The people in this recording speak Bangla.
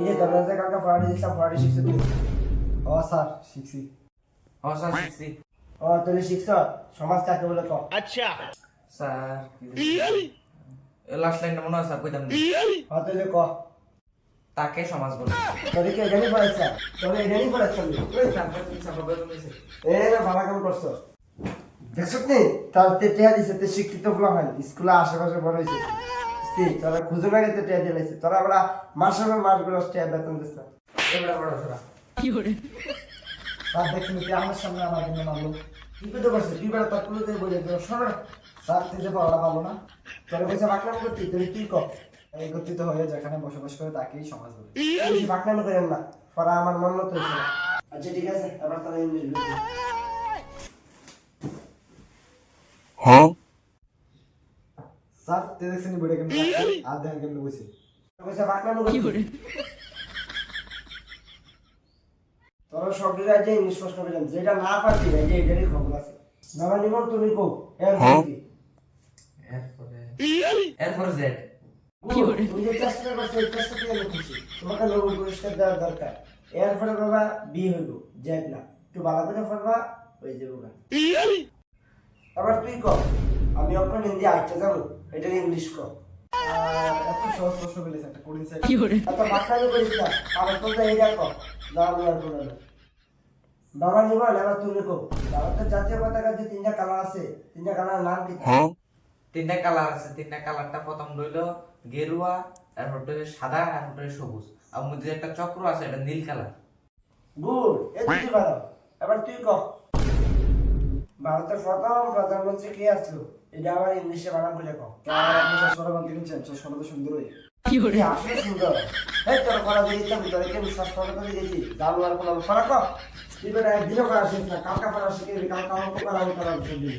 এই যে তোমরা যে কালকে পড়াটি দিচ্ছিলাম পড়াটি শিখছো তুমি? ও স্যার শিখছি। স্যার শিখছি। ও তুমি শিখছো সমাজ কাকে বলে কও? স্যার লাস্ট লাইনটা মনে হয় স্যার কইতাম না। ও তুমি কও। তাকে সমাজ বলে। তোরে কি এখানেই পড়াইছা? তোরে এখানেই পড়াইছো? ওই স্যার তুমি স্যার বলে দিয়েছে। এ না ভালো কাম করছো। দেখছো নি তার টেয়া দিছে তে শিক্ষিত ফুলা হয় স্কুলে আশেপাশে বড় হইছে। তোরা খুঁজে বেড়ে তো টেয়া দিলাইছে তোরা আমরা মাসের পর মাস গুলো টেয়া বেতন দিছ না। এবারে বড় সরা। স্যার দেখছেন কি আমার সামনে আমার জন্য মারলো। কি করতে পারছিস তুই বেড়া তার পুলিশে বলে দিল সর। স্যার তুই যে পড়াটা পাবো না, তোর পয়সা বাকনাম করতি তুমি কি কর? একত্রিত হয়ে যেখানে বসবাস করে তাকেই সমাজ বলে। বেশি বাকনাম করেন না পড়া আমার মন মতো হয়েছে না। আচ্ছা ঠিক আছে এবার তাহলে ইংলিশ বলছি। স্যার তুই দেখছেন বইটা কেমন আর দেখেন কেমন বসে। তোর পয়সা বাকনাম করতি তোরা সব রাজ্যে ইংলিশ প্রশ্ন পেলাম যেটা না পারবি এই যে এটারই খবর আছে বাবা নিমন তুমি কো এর কি এরপরে জেড। তুমি যে চেষ্টা করছো এই চেষ্টা থেকে আমি খুশি তোমাকে নোবেল পুরস্কার দেওয়ার দরকার এরপরে বাবা বিয়ে হইব জেদ না একটু ভালো করে পড়বা হয়ে যাবো না আবার তুই কর আমি অক্ষর হিন্দি আইতে যাবো এটা ইংলিশ কর এত সহজ প্রশ্ন পেলেছে একটা কোডিং সাইড। এত বাচ্চামি করিস না আমার তোমরা এইটা কর দাঁড়ানো আর কোনো না বাবা নিবল এবার তুমি কো ভারতের জাতীয় পতাকার যে তিনটা কালার আছে তিনটা কালার নাম কি? তিনটা কালার আছে, তিনটা কালারটা প্রথম রইলো গেরুয়া, তারপর হচ্ছে সাদা, আর হচ্ছে সবুজ, আর মধ্যে একটা চক্র আছে এটা নীল কালার। গুড এ তুই ভালো এবার তুই কর ভারতের প্রথম প্রধানমন্ত্রী কে আসলো এটা আবার ইংলিশে বানান করে কর আর আপনি শেষ করে কিনছেন শেষ করে তো সুন্দর হয়ে। কি আসলে সুন্দর এই তোর করা দিয়েছি আমি তোর কে বিশ্বাস করতে তো দিয়েছি জানো আর কোনো ফরাক তুই বেটা একদিনও করা শিখ না কালকা পড়া শিখে কালকা অঙ্ক করা আমি করা শিখবি